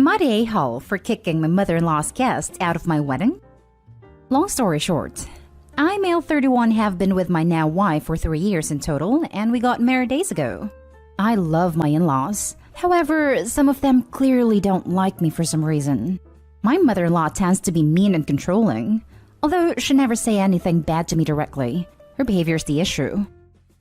Am I the a-hole for kicking my mother-in-law's guest out of my wedding? Long story short, I, male 31, have been with my now wife for 3 years in total, and we got married days ago. I love my in-laws. However, some of them clearly don't like me for some reason. My mother-in-law tends to be mean and controlling, although she never say anything bad to me directly. Her behavior is the issue.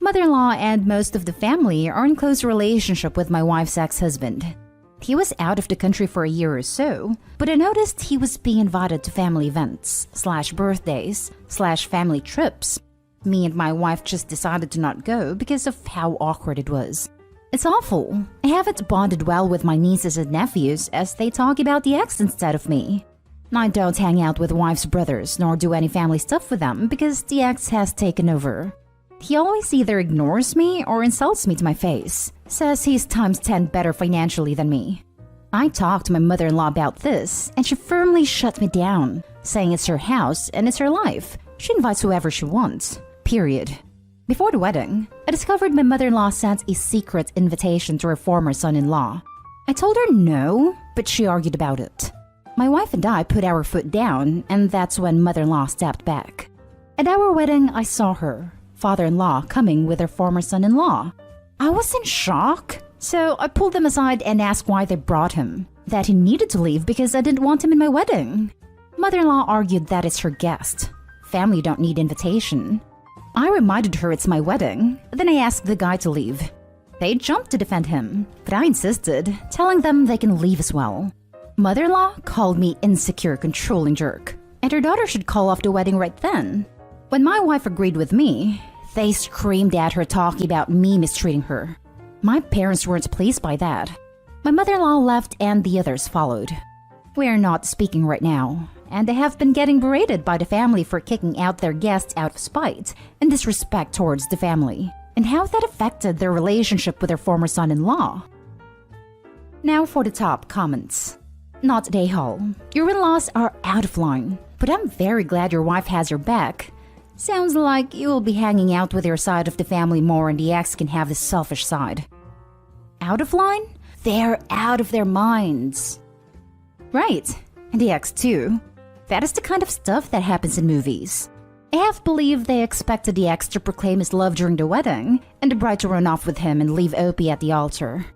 Mother-in-law and most of the family are in close relationship with my wife's ex-husband. He was out of the country for a year or so, but I noticed he was being invited to family events, /birthdays, /family trips. Me and my wife just decided to not go because of how awkward it was. It's awful. I haven't bonded well with my nieces and nephews as they talk about the ex instead of me. I don't hang out with wife's brothers nor do any family stuff with them because the ex has taken over. He always either ignores me or insults me to my face, says he's times 10 better financially than me. I talked to my mother-in-law about this and she firmly shut me down, saying it's her house and it's her life. She invites whoever she wants. Period. Before the wedding, I discovered my mother-in-law sent a secret invitation to her former son-in-law. I told her no, but she argued about it. My wife and I put our foot down, and that's when mother-in-law stepped back. At our wedding, I saw her, father-in-law, coming with her former son-in-law. I was in shock, so I pulled them aside and asked why they brought him. That he needed to leave because I didn't want him in my wedding. Mother-in-law argued that it's her guest. Family don't need invitation. I reminded her it's my wedding, then I asked the guy to leave. They jumped to defend him, but I insisted, telling them they can leave as well. Mother-in-law called me insecure, controlling jerk, and her daughter should call off the wedding right then. When my wife agreed with me, they screamed at her talking about me mistreating her. My parents weren't pleased by that. My mother-in-law left and the others followed. We are not speaking right now, and they have been getting berated by the family for kicking out their guests out of spite and disrespect towards the family, and how that affected their relationship with their former son-in-law. Now for the top comments. Not day hall. Your in-laws are out of line, but I'm very glad your wife has your back. Sounds like you will be hanging out with your side of the family more and the ex can have the selfish side. Out of line? They're out of their minds. Right, and the ex too. That is the kind of stuff that happens in movies. I half believe they expected the ex to proclaim his love during the wedding and the bride to run off with him and leave Opie at the altar.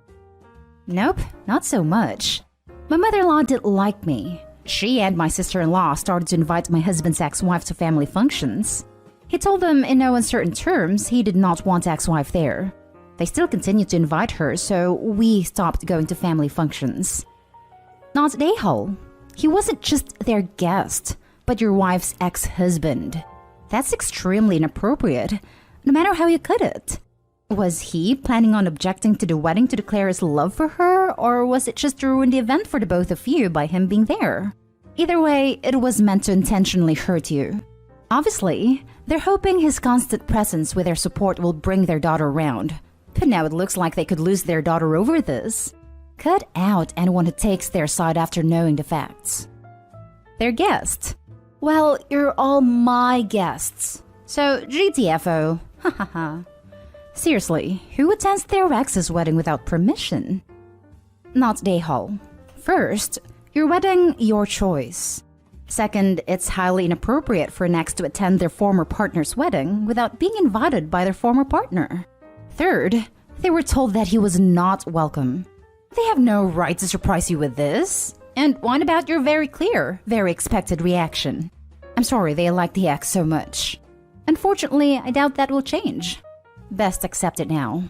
Nope, not so much. My mother-in-law didn't like me. She and my sister-in-law started to invite my husband's ex-wife to family functions. He told them in no uncertain terms he did not want ex-wife there. They still continued to invite her, so we stopped going to family functions. Not an a-hole. He wasn't just their guest, but your wife's ex-husband. That's extremely inappropriate, no matter how you cut it. Was he planning on objecting to the wedding to declare his love for her, or was it just to ruin the event for the both of you by him being there? Either way, it was meant to intentionally hurt you. Obviously, they're hoping his constant presence with their support will bring their daughter around. But now it looks like they could lose their daughter over this. Cut out anyone who takes their side after knowing the facts. Their guest. Well, you're all my guests. So, GTFO. Hahaha. Seriously, who attends their ex's wedding without permission? Not day hall. First, your wedding, your choice. Second, it's highly inappropriate for an ex to attend their former partner's wedding without being invited by their former partner. Third, they were told that he was not welcome. They have no right to surprise you with this. And what about your very clear, very expected reaction? I'm sorry they like the ex so much. Unfortunately, I doubt that will change. Best accept it now.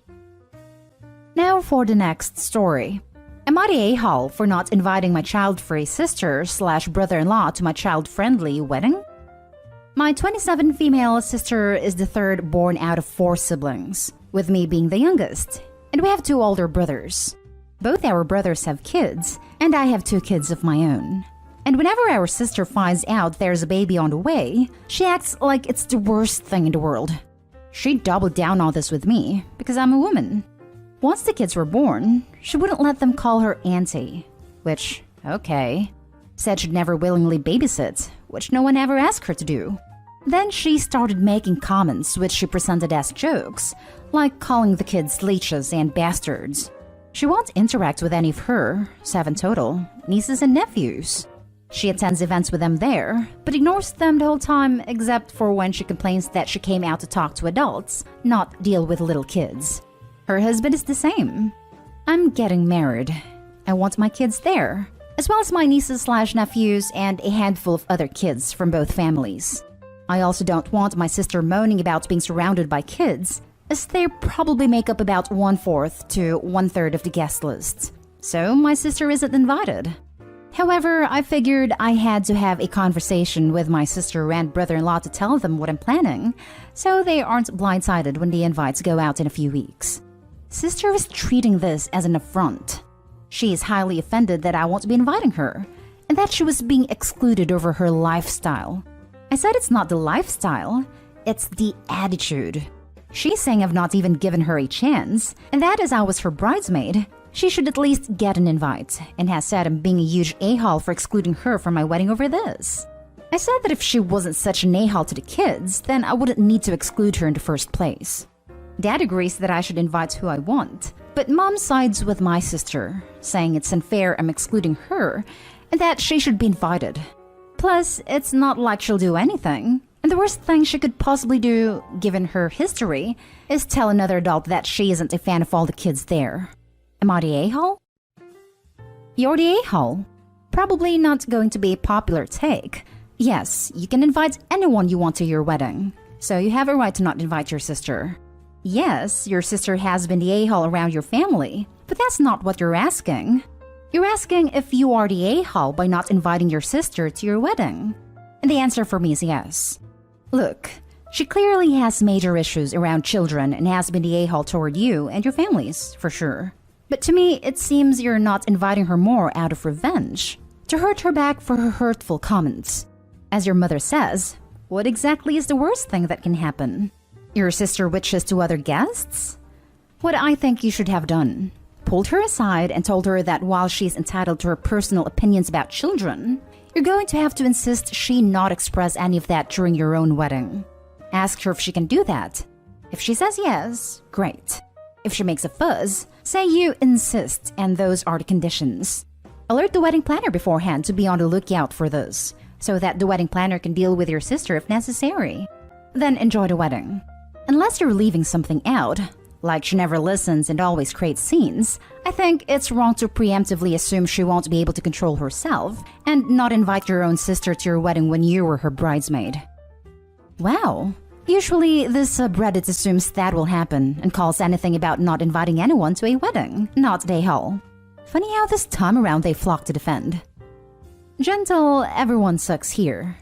Now for the next story. Am I the a-hole for not inviting my child-free sister/brother-in-law to my child-friendly wedding? My 27 female sister is the third born out of 4 siblings, with me being the youngest, and we have 2 older brothers. Both our brothers have kids, and I have 2 kids of my own. And whenever our sister finds out there's a baby on the way, she acts like it's the worst thing in the world. She doubled down on this with me, because I'm a woman. Once the kids were born, she wouldn't let them call her auntie, which, okay. Said she'd never willingly babysit, which no one ever asked her to do. Then she started making comments which she presented as jokes, like calling the kids leeches and bastards. She won't interact with any of her, 7 total, nieces and nephews. She attends events with them there, but ignores them the whole time except for when she complains that she came out to talk to adults, not deal with little kids. Her husband is the same. I'm getting married. I want my kids there, as well as my nieces/nephews and a handful of other kids from both families. I also don't want my sister moaning about being surrounded by kids, as they probably make up about 1/4 to 1/3 of the guest list. So my sister isn't invited. However, I figured I had to have a conversation with my sister and brother-in-law to tell them what I'm planning, so they aren't blindsided when the invites go out in a few weeks. Sister is treating this as an affront. She is highly offended that I won't be inviting her, and that she was being excluded over her lifestyle. I said it's not the lifestyle, it's the attitude. She's saying I've not even given her a chance, and that as I was her bridesmaid, she should at least get an invite, and has said I'm being a huge a-hole for excluding her from my wedding over this. I said that if she wasn't such an a-hole to the kids, then I wouldn't need to exclude her in the first place. Dad agrees that I should invite who I want, but Mom sides with my sister, saying it's unfair I'm excluding her, and that she should be invited. Plus, it's not like she'll do anything, and the worst thing she could possibly do, given her history, is tell another adult that she isn't a fan of all the kids there. Am I the a-hole? You're the a-hole. Probably not going to be a popular take. Yes, you can invite anyone you want to your wedding, so you have a right to not invite your sister. Yes, your sister has been the a-hole around your family, but that's not what you're asking. You're asking if you are the a-hole by not inviting your sister to your wedding. And the answer for me is yes. Look, she clearly has major issues around children and has been the a-hole toward you and your families, for sure. But to me, it seems you're not inviting her more out of revenge, to hurt her back for her hurtful comments. As your mother says, what exactly is the worst thing that can happen? Your sister witches to other guests? What I think you should have done. Pulled her aside and told her that while she's entitled to her personal opinions about children, you're going to have to insist she not express any of that during your own wedding. Ask her if she can do that. If she says yes, great. If she makes a fuss, say you insist and those are the conditions. Alert the wedding planner beforehand to be on the lookout for this, so that the wedding planner can deal with your sister if necessary. Then enjoy the wedding. Unless you're leaving something out, like she never listens and always creates scenes, I think it's wrong to preemptively assume she won't be able to control herself and not invite your own sister to your wedding when you were her bridesmaid. Wow. Usually, this subreddit assumes that will happen and calls anything about not inviting anyone to a wedding, not the a-hole. Funny how this time around they flock to defend. Gentle, everyone sucks here.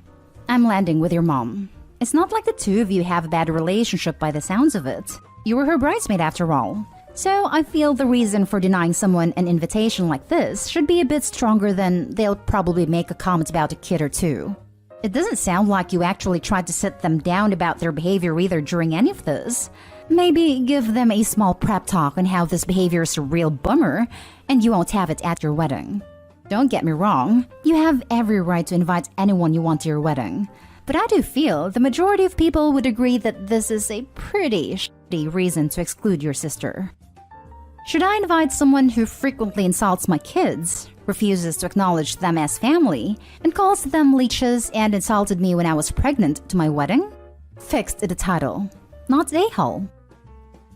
I'm landing with your mom. It's not like the two of you have a bad relationship by the sounds of it. You were her bridesmaid after all. So I feel the reason for denying someone an invitation like this should be a bit stronger than they'll probably make a comment about a kid or two. It doesn't sound like you actually tried to sit them down about their behavior either during any of this. Maybe give them a small prep talk on how this behavior is a real bummer, and you won't have it at your wedding. Don't get me wrong, you have every right to invite anyone you want to your wedding. But I do feel the majority of people would agree that this is a pretty shitty reason to exclude your sister. Should I invite someone who frequently insults my kids, refuses to acknowledge them as family, and calls them leeches and insulted me when I was pregnant to my wedding? Fixed the title. Not a-hole.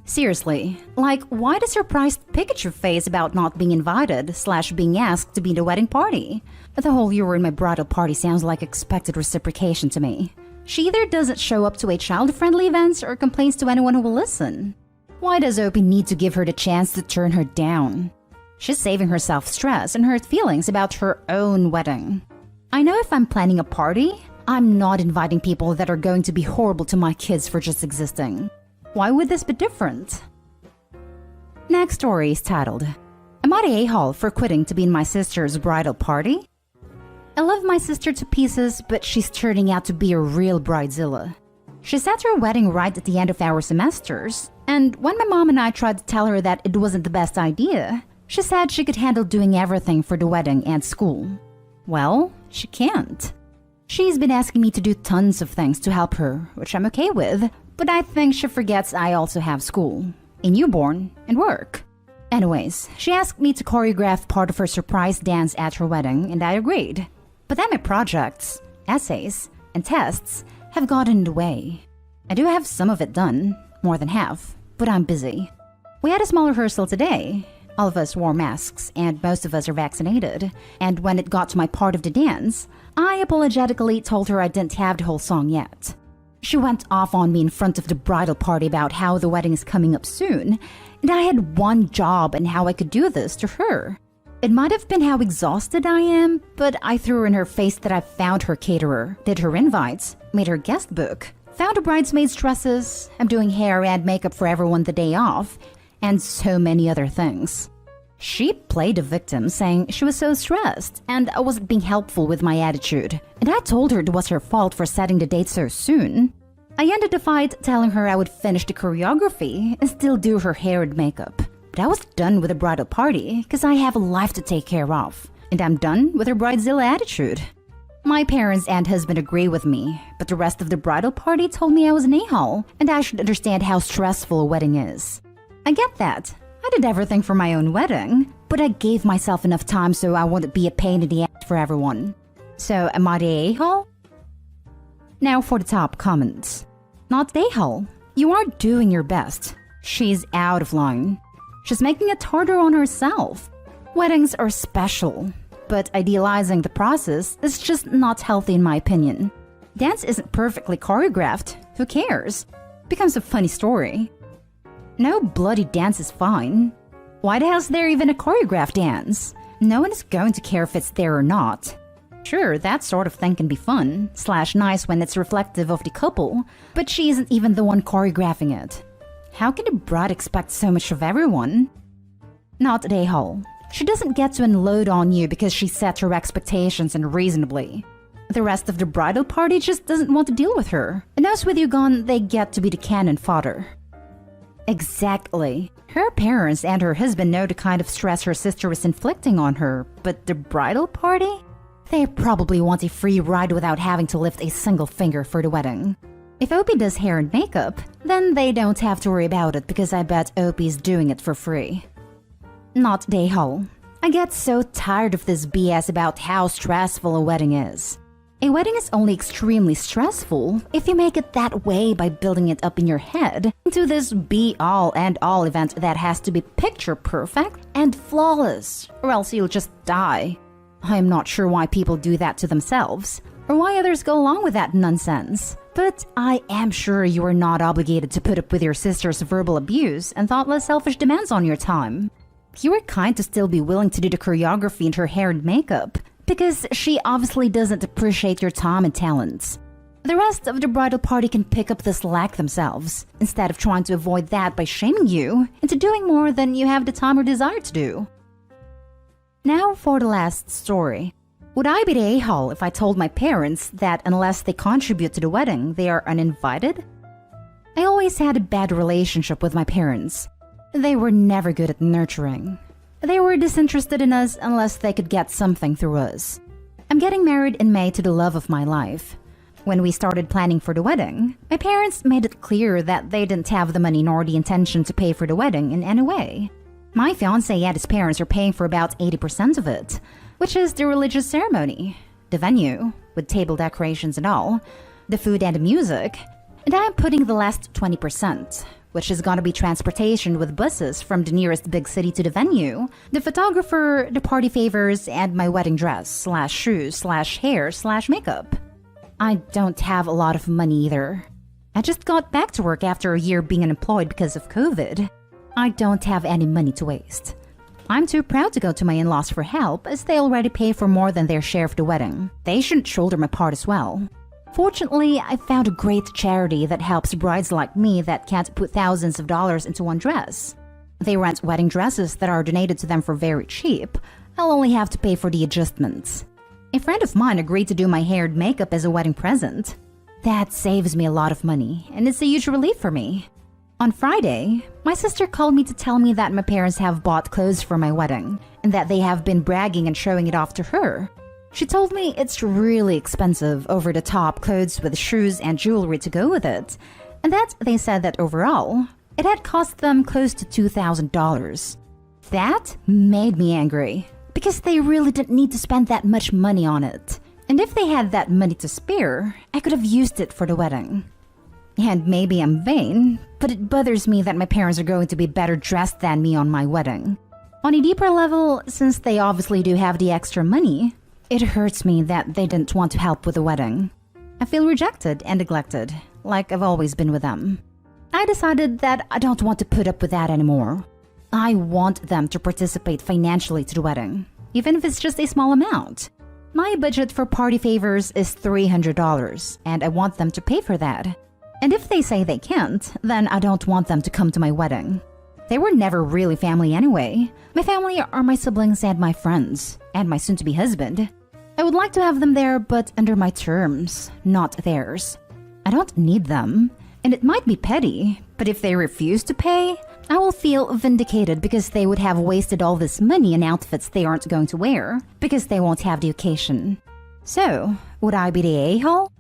Seriously, like, why the surprised Pikachu face about not being invited/being asked to be in the wedding party? The whole "you were in my bridal party" sounds like expected reciprocation to me. She either doesn't show up to a child-friendly events or complains to anyone who will listen. Why does Opie need to give her the chance to turn her down? She's saving herself stress and hurt feelings about her own wedding. I know if I'm planning a party, I'm not inviting people that are going to be horrible to my kids for just existing. Why would this be different? Next story is titled, Am I the a-hole for quitting to be in my sister's bridal party? I love my sister to pieces, but she's turning out to be a real bridezilla. She's at her wedding right at the end of our semesters, and when my mom and I tried to tell her that it wasn't the best idea, she said she could handle doing everything for the wedding and school. Well, she can't. She's been asking me to do tons of things to help her, which I'm okay with, but I think she forgets I also have school, a newborn, and work. Anyways, she asked me to choreograph part of her surprise dance at her wedding, and I agreed. But then my projects, essays, and tests have gotten in the way. I do have some of it done, more than half, but I'm busy. We had a small rehearsal today. All of us wore masks, and most of us are vaccinated. And when it got to my part of the dance, I apologetically told her I didn't have the whole song yet. She went off on me in front of the bridal party about how the wedding is coming up soon, and I had one job and how I could do this to her. It might have been how exhausted I am, but I threw in her face that I found her caterer, did her invites, made her guest book, found her bridesmaids' dresses, I'm doing hair and makeup for everyone the day off, and so many other things. She played a victim, saying she was so stressed and I wasn't being helpful with my attitude, and I told her it was her fault for setting the date so soon. I ended the fight telling her I would finish the choreography and still do her hair and makeup. But I was done with the bridal party because I have a life to take care of, and I'm done with her bridezilla attitude. My parents and husband agree with me, but the rest of the bridal party told me I was an a-hole and I should understand how stressful a wedding is. I get that. I did everything for my own wedding, but I gave myself enough time so I wouldn't be a pain in the ass for everyone. So am I the a-hole? Now for the top comments. Not the a-hole. You are doing your best. She's out of line. She's making it harder on herself. Weddings are special, but idealizing the process is just not healthy in my opinion. Dance isn't perfectly choreographed. Who cares? Becomes a funny story. No bloody dance is fine. Why the hell is there even a choreographed dance? No one is going to care if it's there or not. Sure, that sort of thing can be fun, / nice when it's reflective of the couple, but she isn't even the one choreographing it. How can a bride expect so much of everyone? Not the a-hole. She doesn't get to unload on you because she set her expectations unreasonably. The rest of the bridal party just doesn't want to deal with her, and as with you gone, they get to be the cannon fodder. Exactly. Her parents and her husband know the kind of stress her sister is inflicting on her, but the bridal party? They probably want a free ride without having to lift a single finger for the wedding. If Opie does hair and makeup, then they don't have to worry about it because I bet Opie's doing it for free. Not the a-hole. I get so tired of this BS about how stressful a wedding is. A wedding is only extremely stressful if you make it that way by building it up in your head into this be-all and all event that has to be picture perfect and flawless, or else you'll just die. I'm not sure why people do that to themselves, or why others go along with that nonsense. But I am sure you are not obligated to put up with your sister's verbal abuse and thoughtless selfish demands on your time. You are kind to still be willing to do the choreography and her hair and makeup, because she obviously doesn't appreciate your time and talents. The rest of the bridal party can pick up the slack themselves, instead of trying to avoid that by shaming you into doing more than you have the time or desire to do. Now for the last story. Would I be the a-hole if I told my parents that unless they contribute to the wedding, they are uninvited? I always had a bad relationship with my parents. They were never good at nurturing. They were disinterested in us unless they could get something through us. I'm getting married in May to the love of my life. When we started planning for the wedding, my parents made it clear that they didn't have the money nor the intention to pay for the wedding in any way. My fiancé and his parents are paying for about 80% of it, which is the religious ceremony, the venue, with table decorations and all, the food and the music, and I'm putting the last 20%, which is gonna be transportation with buses from the nearest big city to the venue, the photographer, the party favors, and my wedding dress / shoes / hair / makeup. I don't have a lot of money either. I just got back to work after a year being unemployed because of COVID. I don't have any money to waste. I'm too proud to go to my in-laws for help as they already pay for more than their share of the wedding. They shouldn't shoulder my part as well. Fortunately, I found a great charity that helps brides like me that can't put thousands of dollars into one dress. They rent wedding dresses that are donated to them for very cheap. I'll only have to pay for the adjustments. A friend of mine agreed to do my hair and makeup as a wedding present. That saves me a lot of money, and it's a huge relief for me. On Friday, my sister called me to tell me that my parents have bought clothes for my wedding, and that they have been bragging and showing it off to her. She told me it's really expensive, over-the-top clothes with shoes and jewelry to go with it, and that they said that overall, it had cost them close to $2,000. That made me angry, because they really didn't need to spend that much money on it. And if they had that money to spare, I could have used it for the wedding. And maybe I'm vain, but it bothers me that my parents are going to be better dressed than me on my wedding. On a deeper level, since they obviously do have the extra money, it hurts me that they didn't want to help with the wedding. I feel rejected and neglected, like I've always been with them. I decided that I don't want to put up with that anymore. I want them to participate financially to the wedding, even if it's just a small amount. My budget for party favors is $300, and I want them to pay for that. And if they say they can't, then I don't want them to come to my wedding. They were never really family anyway. My family are my siblings and my friends, and my soon-to-be husband. I would like to have them there, but under my terms, not theirs. I don't need them, and it might be petty, but if they refuse to pay, I will feel vindicated because they would have wasted all this money in outfits they aren't going to wear because they won't have the occasion. So, would I be the a-hole?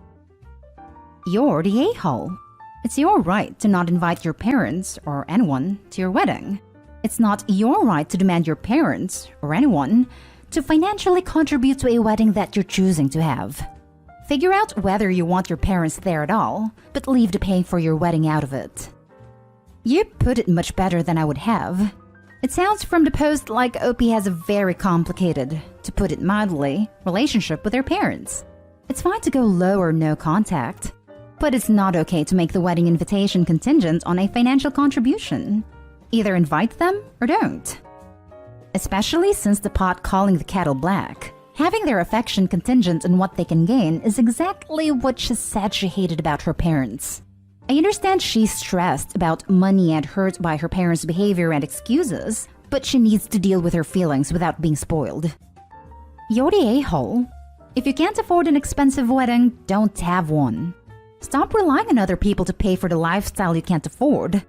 You're the a-hole. It's your right to not invite your parents or anyone to your wedding. It's not your right to demand your parents or anyone to financially contribute to a wedding that you're choosing to have. Figure out whether you want your parents there at all, but leave the paying for your wedding out of it. You put it much better than I would have. It sounds from the post like OP has a very complicated, to put it mildly, relationship with their parents. It's fine to go low or no contact, but it's not okay to make the wedding invitation contingent on a financial contribution. Either invite them or don't. Especially since the pot calling the kettle black. Having their affection contingent on what they can gain is exactly what she said she hated about her parents. I understand she's stressed about money and hurt by her parents' behavior and excuses, but she needs to deal with her feelings without being spoiled. You're the a-hole. If you can't afford an expensive wedding, don't have one. Stop relying on other people to pay for the lifestyle you can't afford.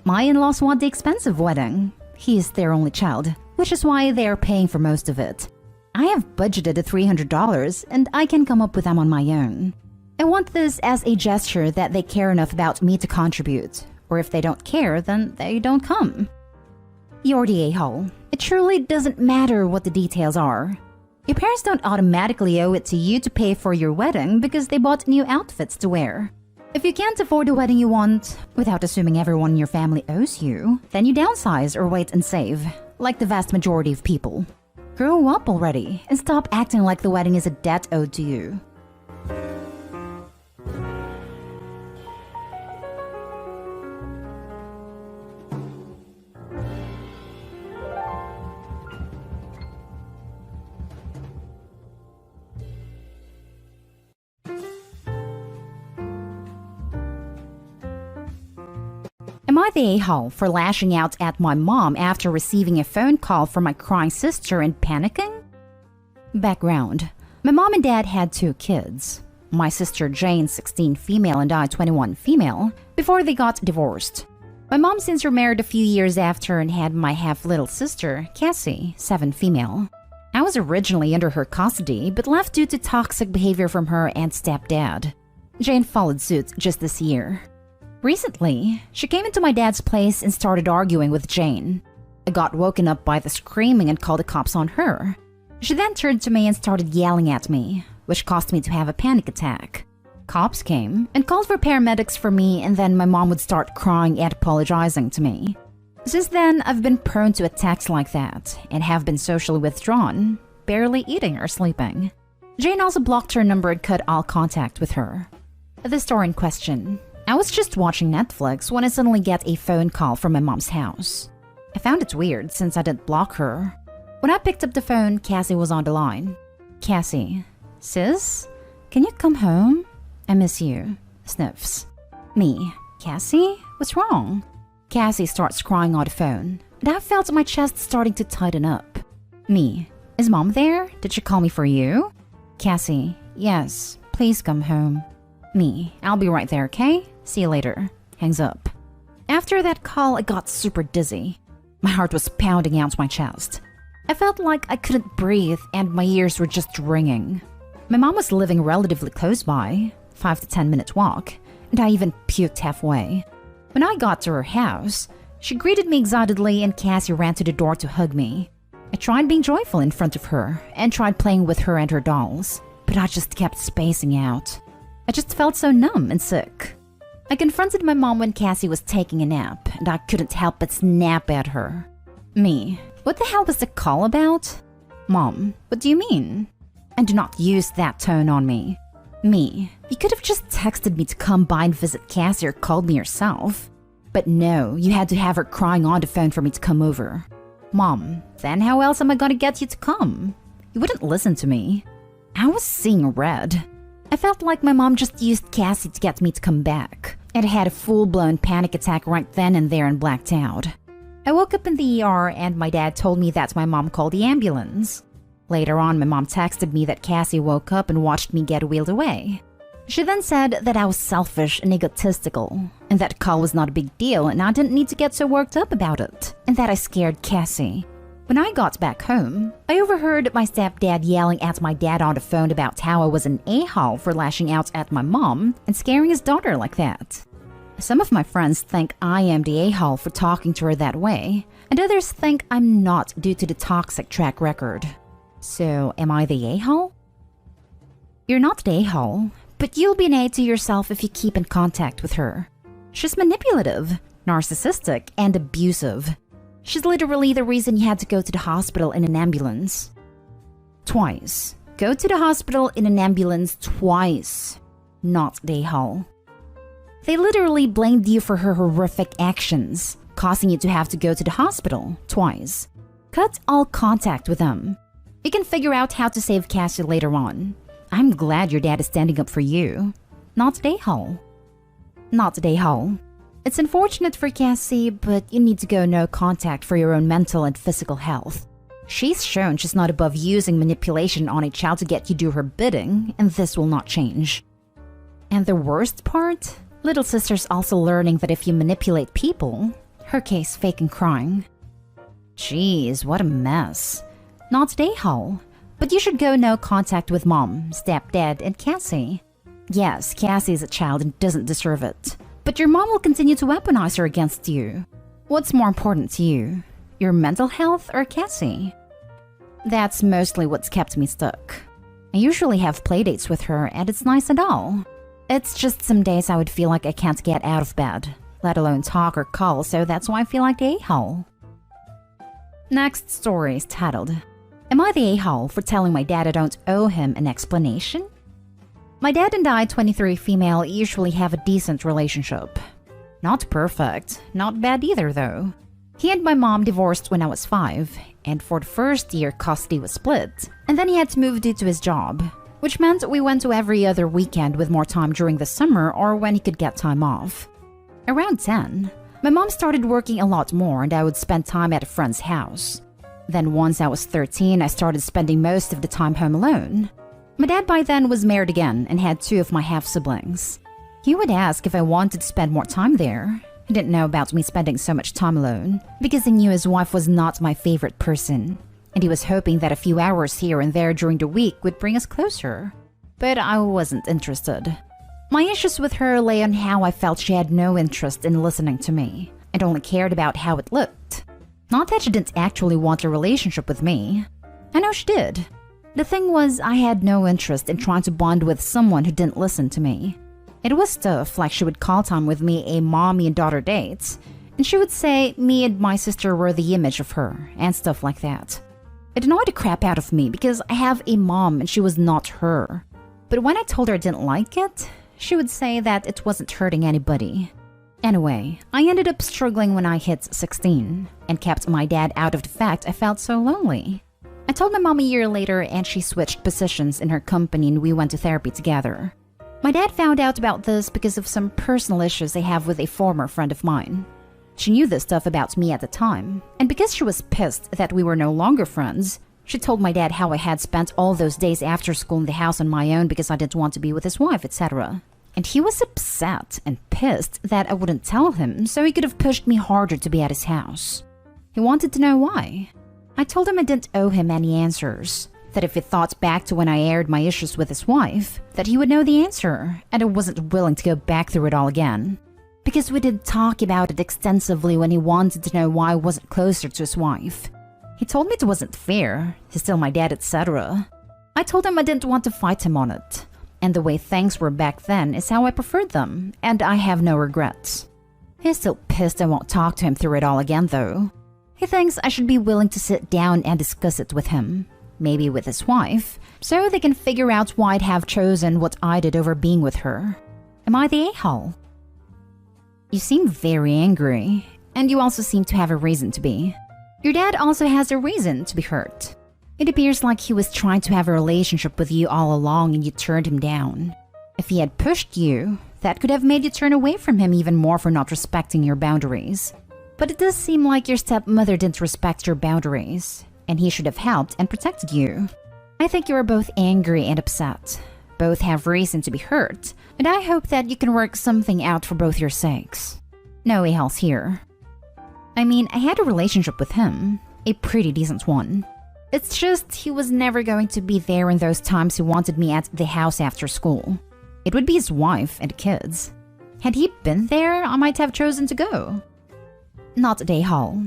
My in-laws want the expensive wedding. He is their only child, which is why they are paying for most of it. I have budgeted the $300 and I can come up with them on my own. I want this as a gesture that they care enough about me to contribute, or if they don't care, then they don't come. You're the a-hole. It truly doesn't matter what the details are. Your parents don't automatically owe it to you to pay for your wedding because they bought new outfits to wear. If you can't afford the wedding you want, without assuming everyone in your family owes you, then you downsize or wait and save, like the vast majority of people. Grow up already and stop acting like the wedding is a debt owed to you. Am I the a-hole for lashing out at my mom after receiving a phone call from my crying sister and panicking? Background. My mom and dad had 2 kids. My sister Jane, 16 female, and I, 21 female, before they got divorced. My mom since remarried a few years after and had my half-little sister, Cassie, 7 female. I was originally under her custody, but left due to toxic behavior from her and stepdad. Jane followed suit just this year. Recently, she came into my dad's place and started arguing with Jane. I got woken up by the screaming and called the cops on her. She then turned to me and started yelling at me, which caused me to have a panic attack. Cops came and called for paramedics for me, and then my mom would start crying and apologizing to me. Since then, I've been prone to attacks like that and have been socially withdrawn, barely eating or sleeping. Jane also blocked her number and cut all contact with her. The story in question. I was just watching Netflix when I suddenly get a phone call from my mom's house. I found it weird since I didn't block her. When I picked up the phone, Cassie was on the line. Cassie, sis, can you come home? I miss you. Sniffs. Me, Cassie, what's wrong? Cassie starts crying on the phone, and I felt my chest starting to tighten up. Me, is mom there? Did she call me for you? Cassie, yes, please come home. Me, I'll be right there, okay? See you later. Hangs up. After that call, I got super dizzy. My heart was pounding out my chest. I felt like I couldn't breathe and my ears were just ringing. My mom was living relatively close by, 5 to 10 minute walk, and I even puked halfway. When I got to her house, She greeted me excitedly and Cassie ran to the door to hug me. I tried being joyful in front of her and tried playing with her and her dolls, but I just kept spacing out. I just felt so numb and sick. I confronted my mom when Cassie was taking a nap, and I couldn't help but snap at her. Me, what the hell was the call about? Mom, what do you mean? And do not use that tone on me. Me, you could have just texted me to come by and visit Cassie or called me yourself. But no, you had to have her crying on the phone for me to come over. Mom, then how else am I gonna get you to come? You wouldn't listen to me. I was seeing red. I felt like my mom just used Cassie to get me to come back, and I had a full-blown panic attack right then and there and blacked out. I woke up in the ER and my dad told me that my mom called the ambulance. Later on, my mom texted me that Cassie woke up and watched me get wheeled away. She then said that I was selfish and egotistical, and that call was not a big deal and I didn't need to get so worked up about it, and that I scared Cassie. When I got back home, I overheard my stepdad yelling at my dad on the phone about how I was an a-hole for lashing out at my mom and scaring his daughter like that. Some of my friends think I am the a-hole for talking to her that way, and others think I'm not due to the toxic track record. So, am I the a-hole? You're not the a-hole, but you'll be an A to yourself if you keep in contact with her. She's manipulative, narcissistic, and abusive. She's literally the reason you had to go to the hospital in an ambulance. Twice. Go to the hospital in an ambulance twice. Not the a-hole. They literally blamed you for her horrific actions, causing you to have to go to the hospital twice. Cut all contact with them. You can figure out how to save Cassie later on. I'm glad your dad is standing up for you. Not the a-hole. Not the a-hole. It's unfortunate for Cassie, but you need to go no contact for your own mental and physical health. She's shown she's not above using manipulation on a child to get you to do her bidding, and this will not change. And the worst part? Little sister's also learning that if you manipulate people, her case fake and crying. Jeez, what a mess. Not the a-hole. But you should go no contact with mom, stepdad, and Cassie. Yes, Cassie is a child and doesn't deserve it. But your mom will continue to weaponize her against you. What's more important to you? Your mental health or Cassie? That's mostly what's kept me stuck. I usually have playdates with her and it's nice and all. It's just some days I would feel like I can't get out of bed, let alone talk or call, so that's why I feel like the a-hole. Next story is titled, Am I the a-hole for telling my dad I don't owe him an explanation? My dad and I, 23 female, usually have a decent relationship. Not perfect, not bad either though. He and my mom divorced when I was 5, and for the first year custody was split, and then he had to move due to his job, which meant we went to every other weekend with more time during the summer or when he could get time off. Around 10, my mom started working a lot more and I would spend time at a friend's house. Then once I was 13, I started spending most of the time home alone. My dad by then was married again and had 2 of my half-siblings. He would ask if I wanted to spend more time there. He didn't know about me spending so much time alone because he knew his wife was not my favorite person. And he was hoping that a few hours here and there during the week would bring us closer. But I wasn't interested. My issues with her lay on how I felt she had no interest in listening to me and only cared about how it looked. Not that she didn't actually want a relationship with me. I know she did. The thing was, I had no interest in trying to bond with someone who didn't listen to me. It was stuff like she would call time with me a mommy and daughter date, and she would say me and my sister were the image of her, and stuff like that. It annoyed the crap out of me because I have a mom and she was not her. But when I told her I didn't like it, she would say that it wasn't hurting anybody. Anyway, I ended up struggling when I hit 16 and kept my dad out of the fact I felt so lonely. I told my mom a year later and she switched positions in her company and we went to therapy together. My dad found out about this because of some personal issues I have with a former friend of mine. She knew this stuff about me at the time, and because she was pissed that we were no longer friends, she told my dad how I had spent all those days after school in the house on my own because I didn't want to be with his wife, etc. And he was upset and pissed that I wouldn't tell him, so he could have pushed me harder to be at his house. He wanted to know why. I told him I didn't owe him any answers, that if he thought back to when I aired my issues with his wife, that he would know the answer, and I wasn't willing to go back through it all again. Because we did talk about it extensively when he wanted to know why I wasn't closer to his wife. He told me it wasn't fair, he's still my dad, etc. I told him I didn't want to fight him on it. And the way things were back then is how I preferred them, and I have no regrets. He's still pissed I won't talk to him through it all again though. He thinks I should be willing to sit down and discuss it with him, maybe with his wife, so they can figure out why I'd have chosen what I did over being with her. Am I the a-hole? You seem very angry, and you also seem to have a reason to be. Your dad also has a reason to be hurt. It appears like he was trying to have a relationship with you all along and you turned him down. If he had pushed you, that could have made you turn away from him even more for not respecting your boundaries. But it does seem like your stepmother didn't respect your boundaries, and he should have helped and protected you. I think you are both angry and upset. Both have reason to be hurt, and I hope that you can work something out for both your sakes. No a-holes here. I mean, I had a relationship with him, a pretty decent one. It's just he was never going to be there in those times he wanted me at the house after school. It would be his wife and kids. Had he been there, I might have chosen to go. Not a hall.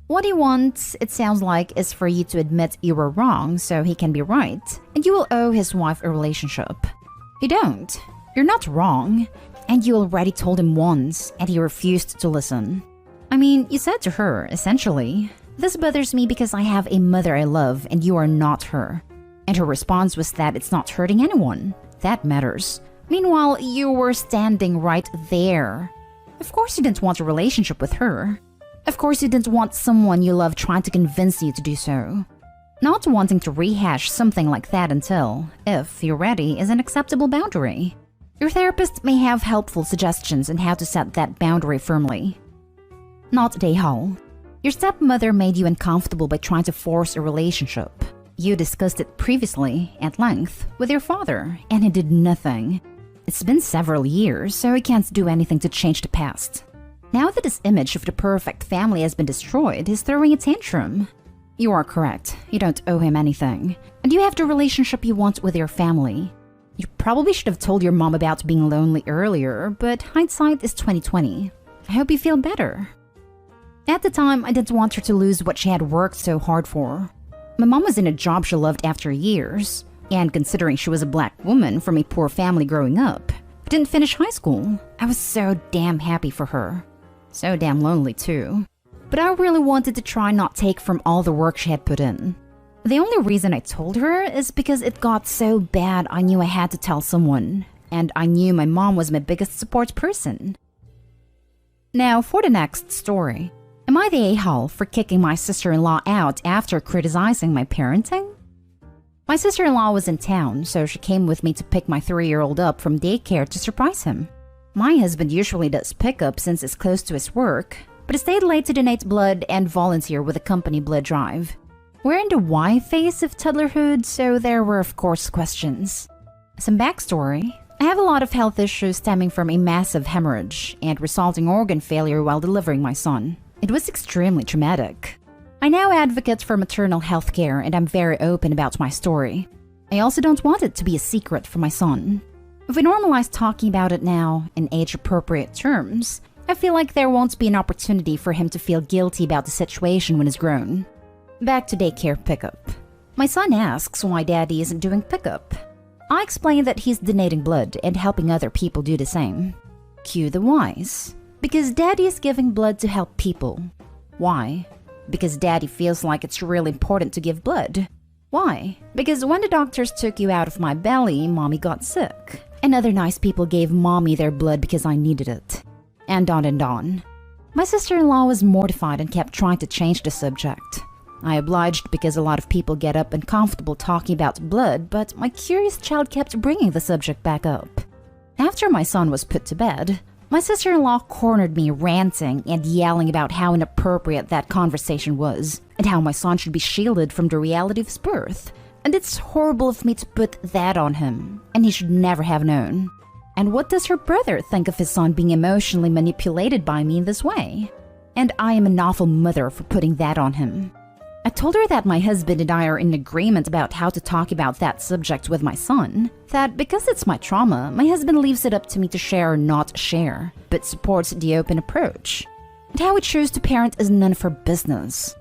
What he wants, it sounds like, is for you to admit you were wrong so he can be right, and you will owe his wife a relationship. You don't. You're not wrong, and you already told him once, and he refused to listen. I mean, you said to her, essentially, "This bothers me because I have a mother I love and you are not her." And her response was that it's not hurting anyone. That matters. Meanwhile, you were standing right there. Of course you didn't want a relationship with her. Of course you didn't want someone you love trying to convince you to do so. Not wanting to rehash something like that until, if you're ready, is an acceptable boundary. Your therapist may have helpful suggestions on how to set that boundary firmly. Not a hall. Your stepmother made you uncomfortable by trying to force a relationship. You discussed it previously, at length, with your father, and he did nothing. It's been several years, so he can't do anything to change the past. Now that his image of the perfect family has been destroyed, he's throwing a tantrum. You are correct. You don't owe him anything. And you have the relationship you want with your family. You probably should have told your mom about being lonely earlier, but hindsight is 20/20. I hope you feel better. At the time, I didn't want her to lose what she had worked so hard for. My mom was in a job she loved after years, and considering she was a black woman from a poor family growing up, but didn't finish high school, I was so damn happy for her. So damn lonely too. But I really wanted to try not take from all the work she had put in. The only reason I told her is because it got so bad I knew I had to tell someone, and I knew my mom was my biggest support person. Now for the next story. Am I the a-hole for kicking my sister-in-law out after criticizing my parenting? My sister-in-law was in town, so she came with me to pick my 3-year-old up from daycare to surprise him. My husband usually does pickup since it's close to his work, but he stayed late to donate blood and volunteer with a company blood drive. We're in the Y phase of toddlerhood, so there were of course questions. Some backstory. I have a lot of health issues stemming from a massive hemorrhage and resulting organ failure while delivering my son. It was extremely traumatic. I now advocate for maternal health care and I'm very open about my story. I also don't want it to be a secret for my son. If we normalize talking about it now in age-appropriate terms, I feel like there won't be an opportunity for him to feel guilty about the situation when he's grown. Back to daycare pickup. My son asks why daddy isn't doing pickup. I explain that he's donating blood and helping other people do the same. Cue the whys. Because daddy is giving blood to help people. Why? Because daddy feels like it's really important to give blood. Why? Because when the doctors took you out of my belly, mommy got sick. And other nice people gave mommy their blood because I needed it. And on and on. My sister-in-law was mortified and kept trying to change the subject. I obliged because a lot of people get up uncomfortable talking about blood, but my curious child kept bringing the subject back up. After my son was put to bed, my sister-in-law cornered me ranting and yelling about how inappropriate that conversation was, and how my son should be shielded from the reality of his birth. And it's horrible of me to put that on him, and he should never have known. And what does her brother think of his son being emotionally manipulated by me in this way? And I am an awful mother for putting that on him. I told her that my husband and I are in agreement about how to talk about that subject with my son, that because it's my trauma, my husband leaves it up to me to share or not share, but supports the open approach. And how we choose to parent is none of her business.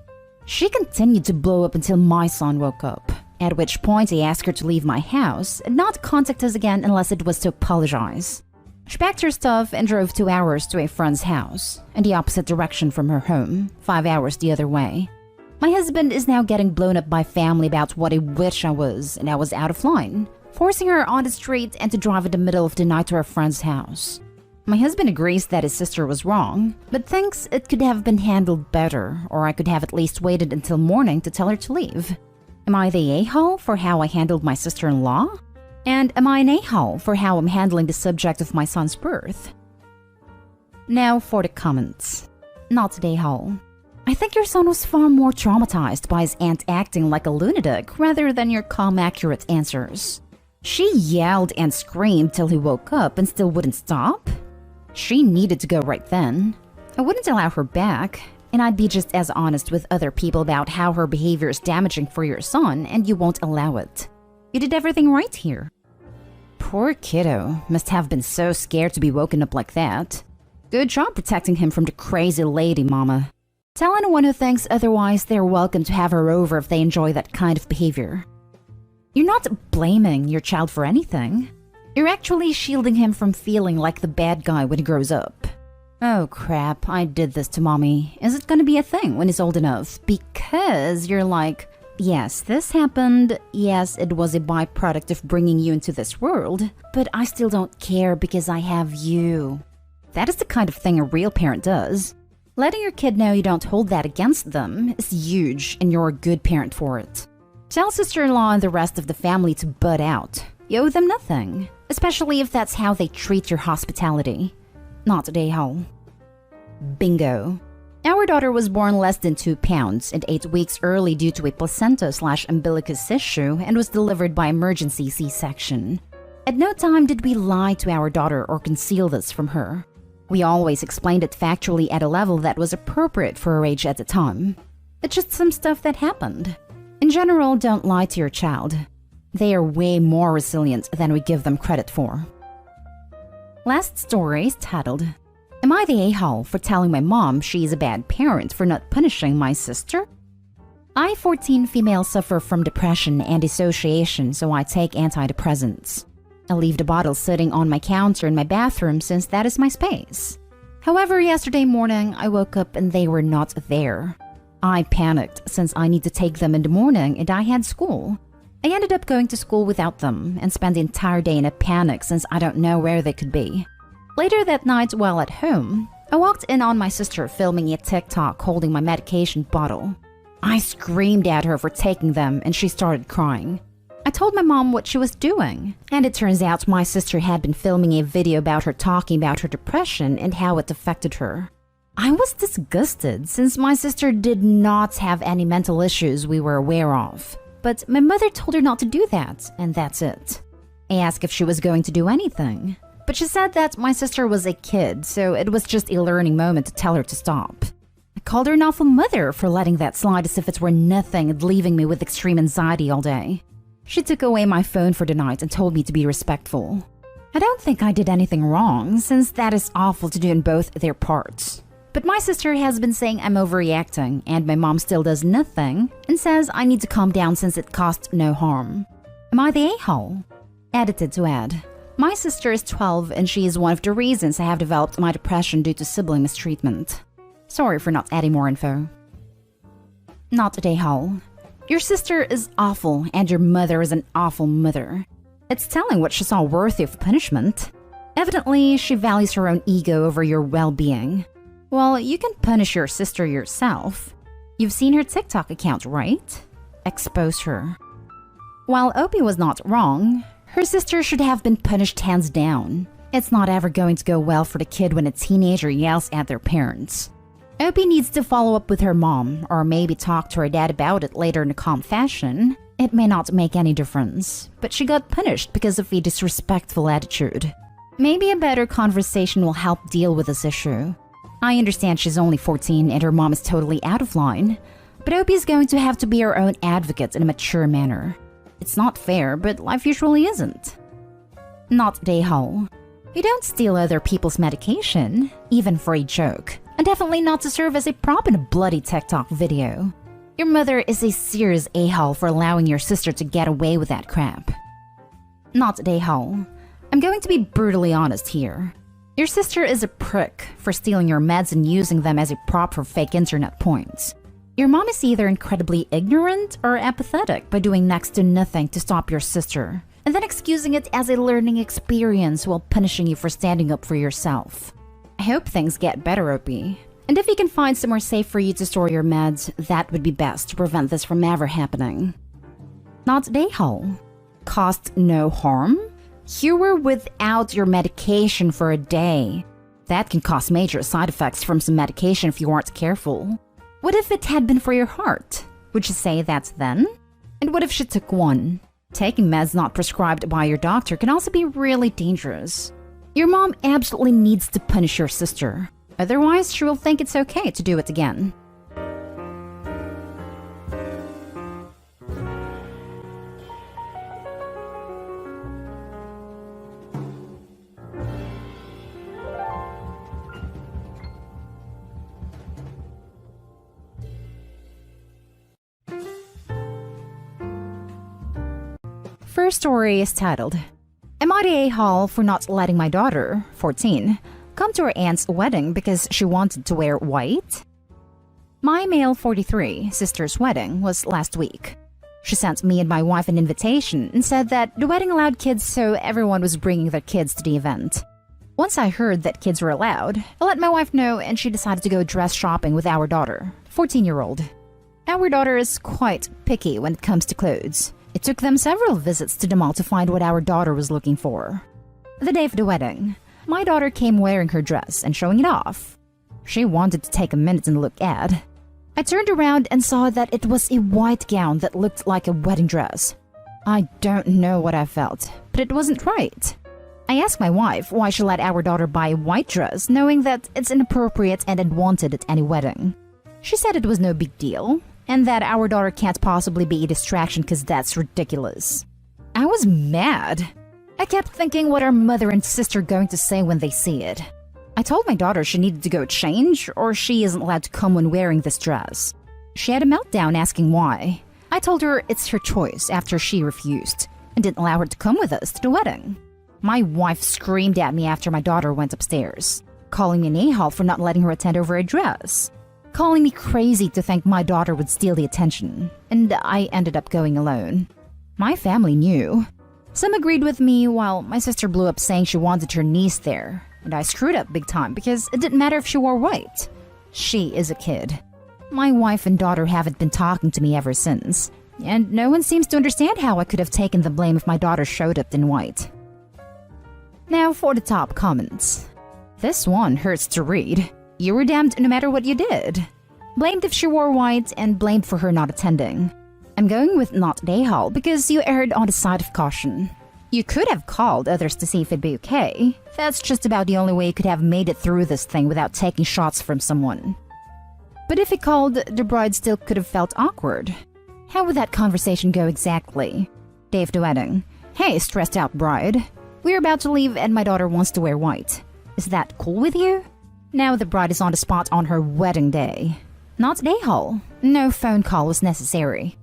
She continued to blow up until my son woke up, at which point I asked her to leave my house and not contact us again unless it was to apologize. She packed her stuff and drove 2 hours to a friend's house, in the opposite direction from her home, 5 hours the other way. My husband is now getting blown up by family about what a witch I was and I was out of line, forcing her on the street and to drive in the middle of the night to her friend's house. My husband agrees that his sister was wrong, but thinks it could have been handled better, or I could have at least waited until morning to tell her to leave. Am I the a-hole for how I handled my sister-in-law? And am I an a-hole for how I'm handling the subject of my son's birth? Now for the comments. Not the a-hole. I think your son was far more traumatized by his aunt acting like a lunatic rather than your calm, accurate answers. She yelled and screamed till he woke up and still wouldn't stop. She needed to go right then. I wouldn't allow her back, and I'd be just as honest with other people about how her behavior is damaging for your son, and you won't allow it. You did everything right here. Poor kiddo must have been so scared to be woken up like that. Good job protecting him from the crazy lady, mama. Tell anyone who thinks otherwise they're welcome to have her over if they enjoy that kind of behavior. You're not blaming your child for anything. You're actually shielding him from feeling like the bad guy when he grows up. Oh crap, I did this to mommy. Is it gonna be a thing when he's old enough? Because you're like, yes, this happened. Yes, it was a byproduct of bringing you into this world, but I still don't care because I have you. That is the kind of thing a real parent does. Letting your kid know you don't hold that against them is huge and you're a good parent for it. Tell sister-in-law and the rest of the family to butt out. You owe them nothing, especially if that's how they treat your hospitality. Not a a-hole. Bingo. Our daughter was born less than 2 pounds and 8 weeks early due to a placenta/umbilicus issue and was delivered by emergency C-section. At no time did we lie to our daughter or conceal this from her. We always explained it factually at a level that was appropriate for her age at the time. It's just some stuff that happened. In general, don't lie to your child. They are way more resilient than we give them credit for. Last story is titled, Am I the a-hole for telling my mom she is a bad parent for not punishing my sister? I, 14 female, suffer from depression and dissociation, so I take antidepressants. I leave the bottle sitting on my counter in my bathroom since that is my space. However, yesterday morning, I woke up and they were not there. I panicked since I need to take them in the morning and I had school. I ended up going to school without them and spent the entire day in a panic since I don't know where they could be. Later that night, while at home, I walked in on my sister filming a TikTok holding my medication bottle. I screamed at her for taking them and she started crying. I told my mom what she was doing, and it turns out my sister had been filming a video about her talking about her depression and how it affected her. I was disgusted since my sister did not have any mental issues we were aware of, but my mother told her not to do that, and that's it. I asked if she was going to do anything, but she said that my sister was a kid, so it was just a learning moment to tell her to stop. I called her an awful mother for letting that slide as if it were nothing and leaving me with extreme anxiety all day. She took away my phone for the night and told me to be respectful. I don't think I did anything wrong, since that is awful to do in both their parts. But my sister has been saying I'm overreacting, and my mom still does nothing and says I need to calm down since it caused no harm. Am I the a-hole? Edited to add. My sister is 12 and she is one of the reasons I have developed my depression due to sibling mistreatment. Sorry for not adding more info. Not a a-hole. Your sister is awful and your mother is an awful mother. It's telling what she saw worthy of punishment. Evidently, she values her own ego over your well-being. Well, you can punish your sister yourself. You've seen her TikTok account, right? Expose her. While Opie was not wrong, her sister should have been punished hands down. It's not ever going to go well for the kid when a teenager yells at their parents. Opie needs to follow up with her mom, or maybe talk to her dad about it later in a calm fashion. It may not make any difference, but she got punished because of a disrespectful attitude. Maybe a better conversation will help deal with this issue. I understand she's only 14 and her mom is totally out of line, But Opie's going to have to be her own advocate in a mature manner. It's not fair, but life usually isn't. Not Dayhall. You don't steal other people's medication, even for a joke, and definitely not to serve as a prop in a bloody TikTok video. Your mother is a serious a-hole for allowing your sister to get away with that crap. Not Dayhall. I'm going to be brutally honest here. Your sister is a prick for stealing your meds and using them as a prop for fake internet points. Your mom is either incredibly ignorant or apathetic by doing next to nothing to stop your sister, and then excusing it as a learning experience while punishing you for standing up for yourself. I hope things get better, Opie. And if you can find somewhere safe for you to store your meds, that would be best to prevent this from ever happening. Not Dayhall. Caused no harm? You were without your medication for a day. That can cause major side effects from some medication if you aren't careful. What if it had been for your heart? Would you say that's then? And what if she took one? Taking meds not prescribed by your doctor can also be really dangerous. Your mom absolutely needs to punish your sister. Otherwise, she will think it's okay to do it again. First story is titled, Am I the a-hole for not letting my daughter, 14, come to her aunt's wedding because she wanted to wear white? My male 43 sister's wedding was last week. She sent me and my wife an invitation and said that the wedding allowed kids, so everyone was bringing their kids to the event. Once I heard that kids were allowed, I let my wife know and she decided to go dress shopping with our daughter, 14-year-old. Our daughter is quite picky when it comes to clothes. It took them several visits to the mall to find what our daughter was looking for. The day of the wedding, my daughter came wearing her dress and showing it off. She wanted to take a minute and look at. I turned around and saw that it was a white gown that looked like a wedding dress. I don't know what I felt, but it wasn't right. I asked my wife why she let our daughter buy a white dress, knowing that it's inappropriate and unwanted at any wedding. She said it was no big deal, and that our daughter can't possibly be a distraction because that's ridiculous. I was mad. I kept thinking what our mother and sister are going to say when they see it. I told my daughter she needed to go change or she isn't allowed to come when wearing this dress. She had a meltdown asking why. I told her it's her choice after she refused and didn't allow her to come with us to the wedding. My wife screamed at me after my daughter went upstairs, calling me an a-hole for not letting her attend over a dress, calling me crazy to think my daughter would steal the attention, and I ended up going alone. My family knew. Some agreed with me while my sister blew up saying she wanted her niece there, and I screwed up big time because it didn't matter if she wore white. She is a kid. My wife and daughter haven't been talking to me ever since, and no one seems to understand how I could have taken the blame if my daughter showed up in white. Now for the top comments. This one hurts to read. You were damned no matter what you did. Blamed if she wore white and blamed for her not attending. I'm going with not Dayhall because you erred on the side of caution. You could have called others to see if it'd be okay. That's just about the only way you could have made it through this thing without taking shots from someone. But if he called, the bride still could have felt awkward. How would that conversation go exactly? Day of the wedding. Hey, stressed out bride. We're about to leave and my daughter wants to wear white. Is that cool with you? Now the bride is on the spot on her wedding day. Not Dayhall. No phone call was necessary.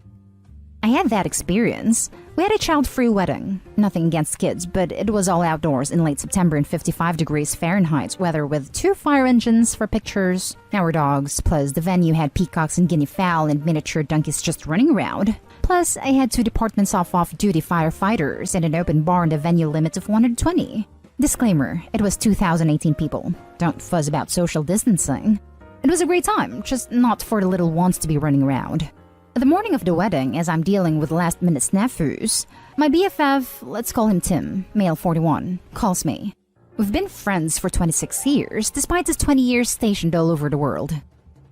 I had that experience. We had a child-free wedding. Nothing against kids, but it was all outdoors in late September in 55 degrees Fahrenheit weather with 2 fire engines for pictures, our dogs, plus the venue had peacocks and guinea fowl and miniature donkeys just running around. Plus, I had 2 departments of off-duty firefighters and an open bar and a venue limit of 120. Disclaimer, it was 2018 people. Don't fuzz about social distancing. It was a great time, just not for the little ones to be running around. The morning of the wedding, as I'm dealing with last-minute snafus, my BFF, let's call him Tim, male 41, calls me. We've been friends for 26 years, despite his 20 years stationed all over the world.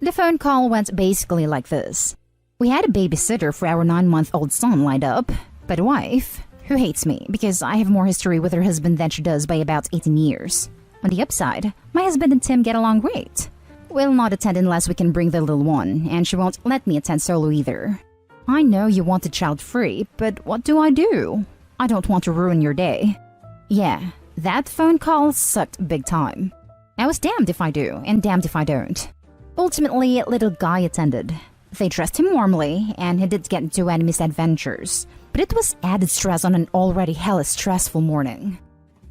The phone call went basically like this. We had a babysitter for our 9-month-old son lined up, but a wife, who hates me because I have more history with her husband than she does by about 18 years. On the upside, my husband and Tim get along great. Will not attend unless we can bring the little one, and she won't let me attend solo either. I know you wanted child-free, but what do? I don't want to ruin your day. Yeah, that phone call sucked big time. I was damned if I do, and damned if I don't. Ultimately, little guy attended. They dressed him warmly, and he did get into any misadventures, but it was added stress on an already hella stressful morning.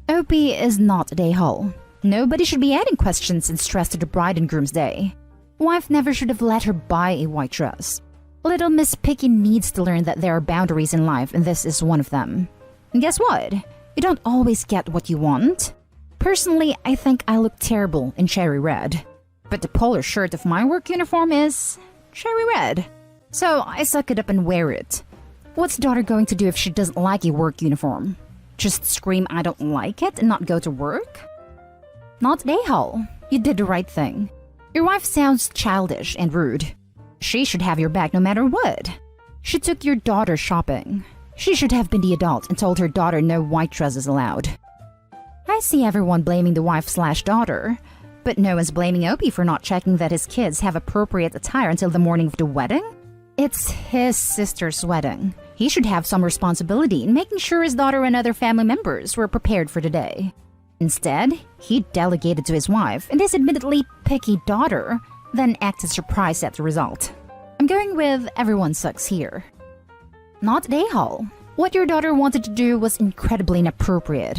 OP is not a day haul. Nobody should be adding questions and stress to the bride and groom's day. Wife never should have let her buy a white dress. Little Miss Piggy needs to learn that there are boundaries in life, and this is one of them. And guess what? You don't always get what you want. Personally, I think I look terrible in cherry red. But the polar shirt of my work uniform is cherry red. So I suck it up and wear it. What's daughter going to do if she doesn't like a work uniform? Just scream I don't like it and not go to work? Not day haul. You did the right thing. Your wife sounds childish and rude. She should have your back no matter what. She took your daughter shopping. She should have been the adult and told her daughter no white dresses allowed. I see everyone blaming the wife/daughter, but no one's blaming Opie for not checking that his kids have appropriate attire until the morning of the wedding. It's his sister's wedding. He should have some responsibility in making sure his daughter and other family members were prepared for the day. Instead, he delegated to his wife and his admittedly picky daughter, then acted surprised at the result. I'm going with everyone sucks here. Not day haul. What your daughter wanted to do was incredibly inappropriate.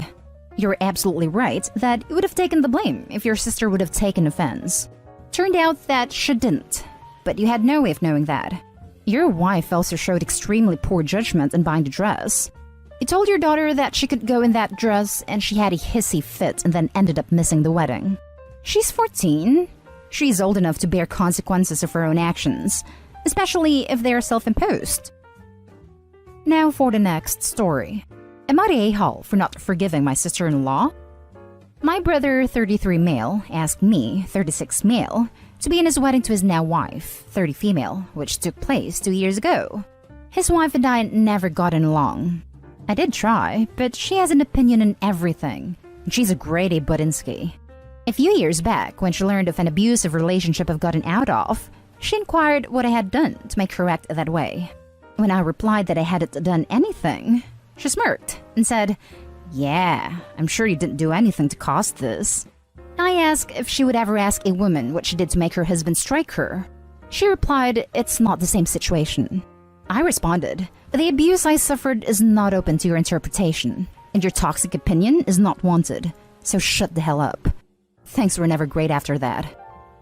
You're absolutely right that you would have taken the blame if your sister would have taken offense. Turned out that she didn't, but you had no way of knowing that. Your wife also showed extremely poor judgment in buying the dress. You told your daughter that she could go in that dress and she had a hissy fit and then ended up missing the wedding. She's 14. She's old enough to bear consequences of her own actions, especially if they are self-imposed. Now for the next story. Am I the a-hole for not forgiving my sister-in-law? My brother, 33 male, asked me, 36 male, to be in his wedding to his now wife, 30 female, which took place 2 years ago. His wife and I never gotten along. I did try, but she has an opinion on everything. She's a grade A Budinsky. A few years back, when she learned of an abusive relationship I've gotten out of, she inquired what I had done to make her act that way. When I replied that I hadn't done anything, she smirked and said, "Yeah, I'm sure you didn't do anything to cause this." I asked if she would ever ask a woman what she did to make her husband strike her. She replied, "It's not the same situation." I responded, "The abuse I suffered is not open to your interpretation, and your toxic opinion is not wanted, so shut the hell up." Things were never great after that.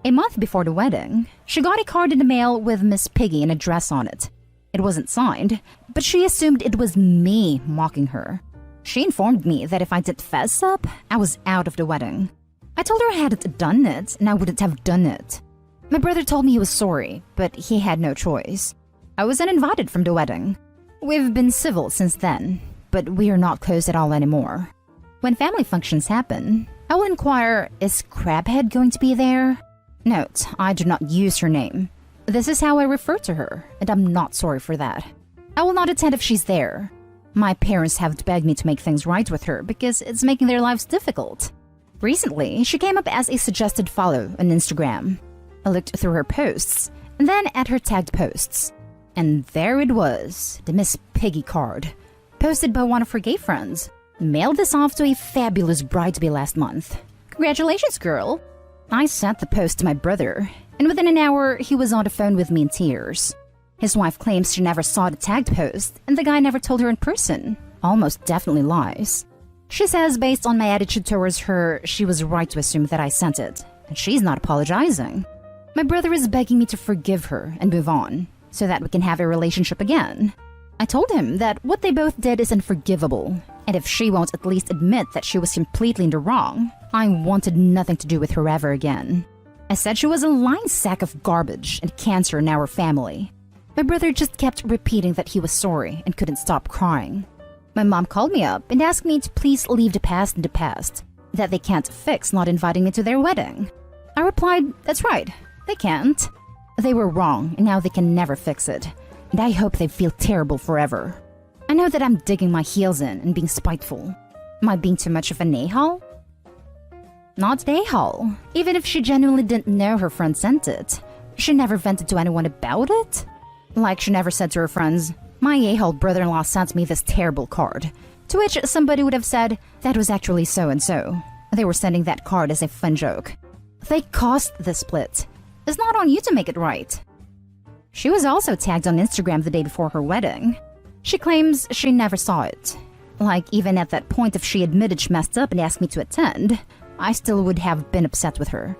A month before the wedding, she got a card in the mail with Miss Piggy and a dress on it. It wasn't signed, but she assumed it was me mocking her. She informed me that if I didn't fess up, I was out of the wedding. I told her I hadn't done it, and I wouldn't have done it. My brother told me he was sorry, but he had no choice. I was uninvited from the wedding. We've been civil since then, but we are not close at all anymore. When family functions happen, I will inquire, is Crabhead going to be there? Note, I do not use her name. This is how I refer to her, and I'm not sorry for that. I will not attend if she's there. My parents have begged me to make things right with her because it's making their lives difficult. Recently, she came up as a suggested follow on Instagram. I looked through her posts, and then at her tagged posts. And there it was, the Miss Piggy card, posted by one of her gay friends. Mailed this off to a fabulous bride-to-be last month. Congratulations, girl! I sent the post to my brother, and within an hour, he was on the phone with me in tears. His wife claims she never saw the tagged post, and the guy never told her in person. Almost definitely lies. She says based on my attitude towards her, she was right to assume that I sent it, and she's not apologizing. My brother is begging me to forgive her and move on, so that we can have a relationship again. I told him that what they both did is unforgivable, and if she won't at least admit that she was completely in the wrong, I wanted nothing to do with her ever again. I said she was a lying sack of garbage and cancer in our family. My brother just kept repeating that he was sorry and couldn't stop crying. My mom called me up and asked me to please leave the past in the past, that they can't fix not inviting me to their wedding. I replied, that's right, they can't. They were wrong and now they can never fix it, and I hope they feel terrible forever. I know that I'm digging my heels in and being spiteful. Am I being too much of an a-hole? Not a-hole. Even if she genuinely didn't know her friend sent it, she never vented to anyone about it? Like she never said to her friends, "My a-hole brother-in-law sent me this terrible card." To which somebody would have said, "That was actually so-and-so. They were sending that card as a fun joke." They caused the split. It's not on you to make it right. She was also tagged on Instagram the day before her wedding. She claims she never saw it. Like, even at that point, if she admitted she messed up and asked me to attend, I still would have been upset with her.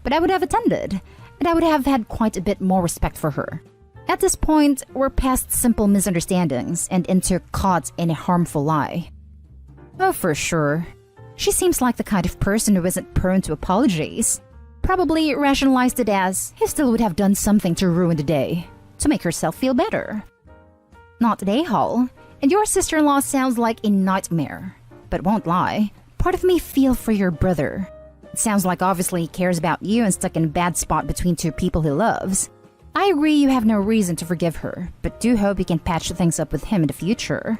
But I would have attended, and I would have had quite a bit more respect for her. At this point, we're past simple misunderstandings and into caught in a harmful lie. Oh, for sure. She seems like the kind of person who isn't prone to apologies. Probably rationalized it as he still would have done something to ruin the day, to make herself feel better. Not a-hole, and your sister-in-law sounds like a nightmare. But won't lie, part of me feel for your brother. It sounds like obviously he cares about you and stuck in a bad spot between two people he loves. I agree you have no reason to forgive her, but do hope you can patch things up with him in the future.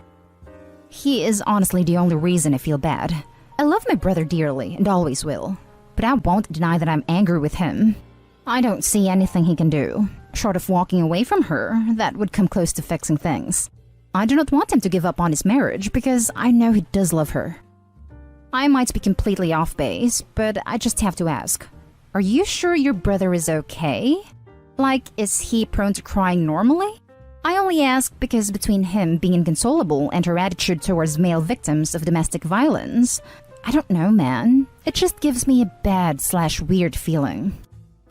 He is honestly the only reason I feel bad. I love my brother dearly and always will, but I won't deny that I'm angry with him. I don't see anything he can do, short of walking away from her, that would come close to fixing things. I do not want him to give up on his marriage because I know he does love her. I might be completely off base, but I just have to ask, are you sure your brother is okay? Like, is he prone to crying normally? I only ask because between him being inconsolable and her attitude towards male victims of domestic violence, I don't know, man. It just gives me a bad/weird feeling.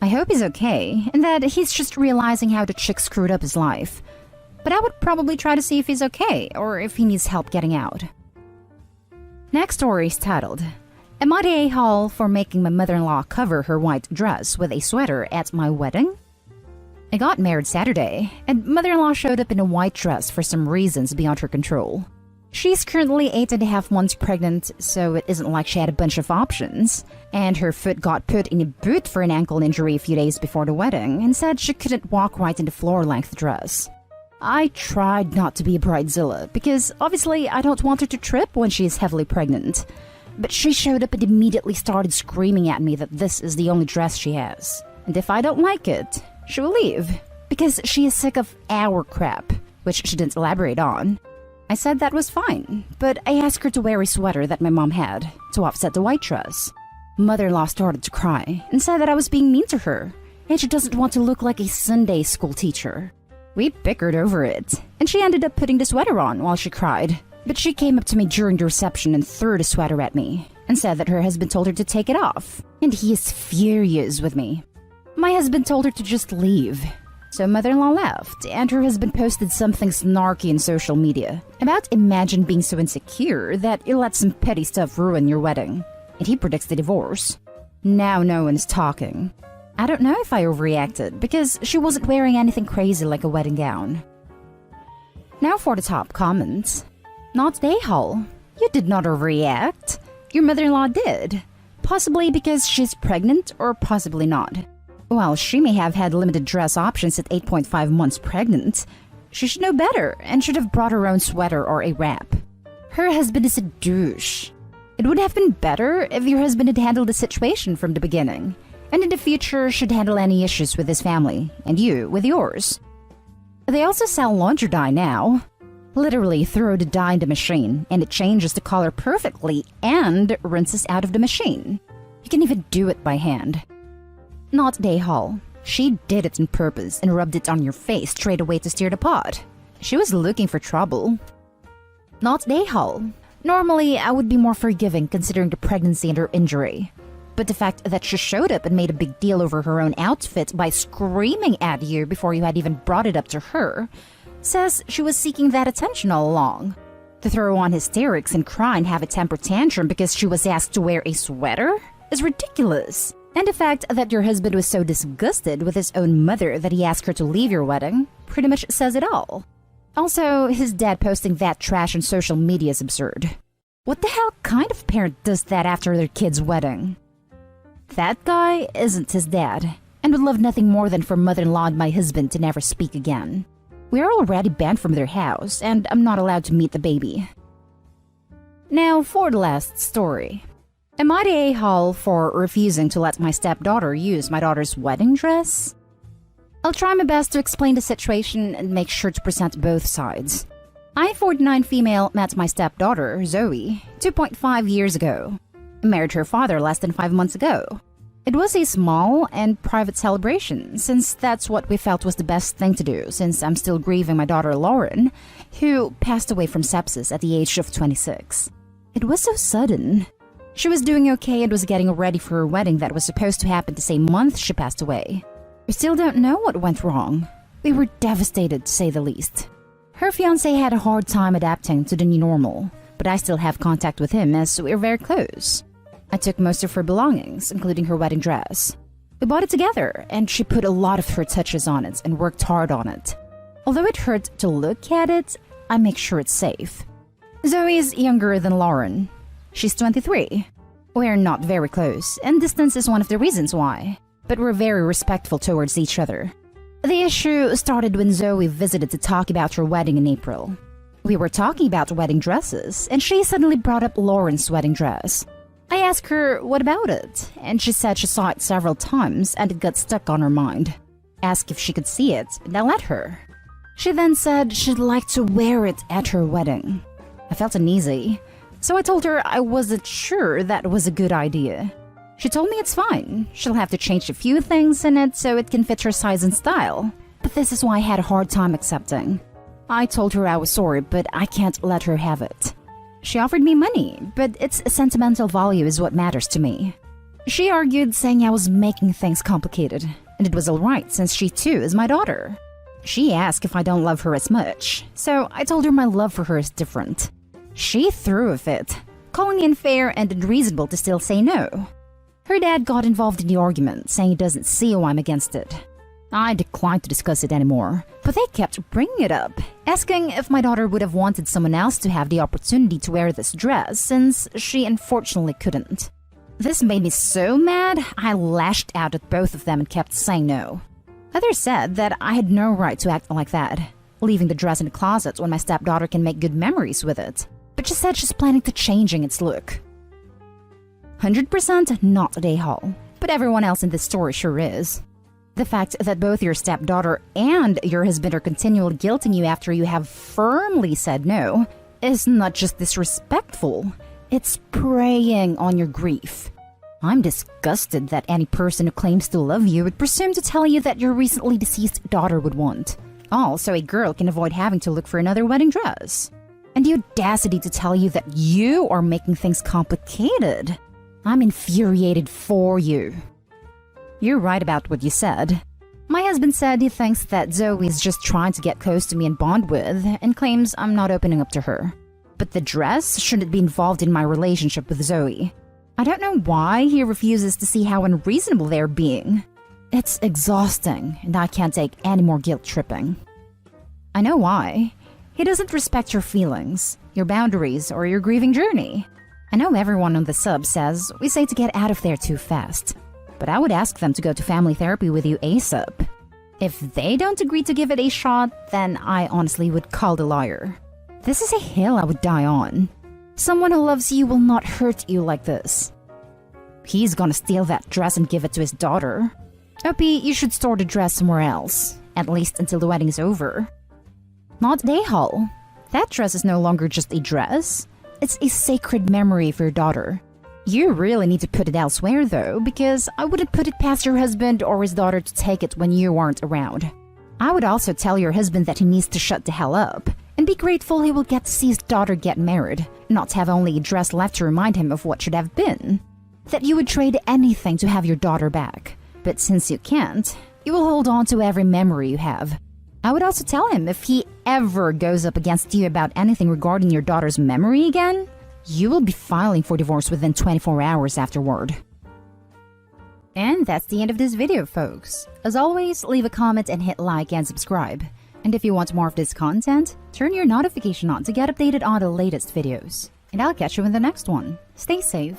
I hope he's okay, and that he's just realizing how the chick screwed up his life. But I would probably try to see if he's okay, or if he needs help getting out. Next story is titled, "Am I the a-hole for making my mother-in-law cover her white dress with a sweater at my wedding?" I got married Saturday, and mother-in-law showed up in a white dress for some reasons beyond her control. She's currently 8.5 months pregnant, so it isn't like she had a bunch of options. And her foot got put in a boot for an ankle injury a few days before the wedding, and said she couldn't walk right in the floor-length dress. I tried not to be a bridezilla, because obviously I don't want her to trip when she is heavily pregnant. But she showed up and immediately started screaming at me that this is the only dress she has. And if I don't like it, she will leave, because she is sick of our crap, which she didn't elaborate on. I said that was fine, but I asked her to wear a sweater that my mom had, to offset the white dress. Mother-in-law started to cry, and said that I was being mean to her, and she doesn't want to look like a Sunday school teacher. We bickered over it, and she ended up putting the sweater on while she cried. But she came up to me during the reception and threw the sweater at me, and said that her husband told her to take it off, and he is furious with me. My husband told her to just leave. So mother-in-law left, and her husband posted something snarky in social media about imagine being so insecure that you let some petty stuff ruin your wedding. And he predicts the divorce. Now no one is talking. I don't know if I overreacted, because she wasn't wearing anything crazy like a wedding gown. Now for the top comments. Not a-hole. You did not overreact. Your mother-in-law did. Possibly because she's pregnant, or possibly not. While she may have had limited dress options at 8.5 months pregnant, she should know better and should have brought her own sweater or a wrap. Her husband is a douche. It would have been better if your husband had handled the situation from the beginning, and in the future should handle any issues with his family, and you with yours. They also sell laundry dye now. Literally throw the dye in the machine, and it changes the color perfectly and rinses out of the machine. You can even do it by hand. Not a-hole. She did it on purpose and rubbed it on your face straight away to stir the pot. She was looking for trouble. Not a-hole. Normally, I would be more forgiving considering the pregnancy and her injury. But the fact that she showed up and made a big deal over her own outfit by screaming at you before you had even brought it up to her says she was seeking that attention all along. To throw on hysterics and cry and have a temper tantrum because she was asked to wear a sweater is ridiculous. And the fact that your husband was so disgusted with his own mother that he asked her to leave your wedding pretty much says it all. Also, his dad posting that trash on social media is absurd. What the hell kind of parent does that after their kid's wedding? That guy isn't his dad, and would love nothing more than for mother-in-law and my husband to never speak again. We are already banned from their house, and I'm not allowed to meet the baby. Now for the last story. Am I the a-hole for refusing to let my stepdaughter use my daughter's wedding dress? I'll try my best to explain the situation and make sure to present both sides. I, 49 female, met my stepdaughter, Zoe, 2.5 years ago. I married her father less than 5 months ago. It was a small and private celebration, since that's what we felt was the best thing to do, since I'm still grieving my daughter Lauren, who passed away from sepsis at the age of 26. It was so sudden. She was doing okay and was getting ready for her wedding that was supposed to happen the same month she passed away. We still don't know what went wrong. We were devastated, to say the least. Her fiancé had a hard time adapting to the new normal, but I still have contact with him as we're very close. I took most of her belongings, including her wedding dress. We bought it together, and she put a lot of her touches on it and worked hard on it. Although it hurt to look at it, I make sure it's safe. Zoe is younger than Lauren. She's 23. We're not very close, and distance is one of the reasons why, but we're very respectful towards each other. The issue started when Zoe visited to talk about her wedding in April. We were talking about wedding dresses, and she suddenly brought up Lauren's wedding dress. I asked her what about it, and she said she saw it several times and it got stuck on her mind. Asked if she could see it, and I let her. She then said she'd like to wear it at her wedding. I felt uneasy, so I told her I wasn't sure that was a good idea. She told me it's fine. She'll have to change a few things in it so it can fit her size and style. But this is why I had a hard time accepting. I told her I was sorry, but I can't let her have it. She offered me money, but its sentimental value is what matters to me. She argued, saying I was making things complicated, and it was alright since she too is my daughter. She asked if I don't love her as much, so I told her my love for her is different. She threw a fit, calling it unfair and unreasonable to still say no. Her dad got involved in the argument, saying he doesn't see why I'm against it. I declined to discuss it anymore, but they kept bringing it up, asking if my daughter would have wanted someone else to have the opportunity to wear this dress since she unfortunately couldn't. This made me so mad, I lashed out at both of them and kept saying no. Others said that I had no right to act like that, leaving the dress in the closet when my stepdaughter can make good memories with it. But she said she's planning to changing its look. 100% not a a-hole, but everyone else in this story sure is. The fact that both your stepdaughter and your husband are continually guilting you after you have firmly said no is not just disrespectful, it's preying on your grief. I'm disgusted that any person who claims to love you would presume to tell you that your recently deceased daughter would want. Also, a girl can avoid having to look for another wedding dress. And the audacity to tell you that you are making things complicated. I'm infuriated for you. You're right about what you said. My husband said he thinks that Zoe is just trying to get close to me and bond with, and claims I'm not opening up to her. But the dress shouldn't be involved in my relationship with Zoe. I don't know why he refuses to see how unreasonable they're being. It's exhausting, and I can't take any more guilt tripping. I know why. He doesn't respect your feelings, your boundaries, or your grieving journey. I know everyone on the sub says we say to get out of there too fast, but I would ask them to go to family therapy with you ASAP. If they don't agree to give it a shot, then I honestly would call the lawyer. This is a hill I would die on. Someone who loves you will not hurt you like this. He's gonna steal that dress and give it to his daughter. Opie, you should store the dress somewhere else, at least until the wedding is over. Not a-hole. That dress is no longer just a dress. It's a sacred memory for your daughter. You really need to put it elsewhere though, because I wouldn't put it past your husband or his daughter to take it when you aren't around. I would also tell your husband that he needs to shut the hell up, and be grateful he will get to see his daughter get married, not have only a dress left to remind him of what should have been. That you would trade anything to have your daughter back, but since you can't, you will hold on to every memory you have. I would also tell him if he ever goes up against you about anything regarding your daughter's memory again, you will be filing for divorce within 24 hours afterward. And that's the end of this video, folks. As always, leave a comment and hit like and subscribe. And if you want more of this content, turn your notification on to get updated on the latest videos. And I'll catch you in the next one. Stay safe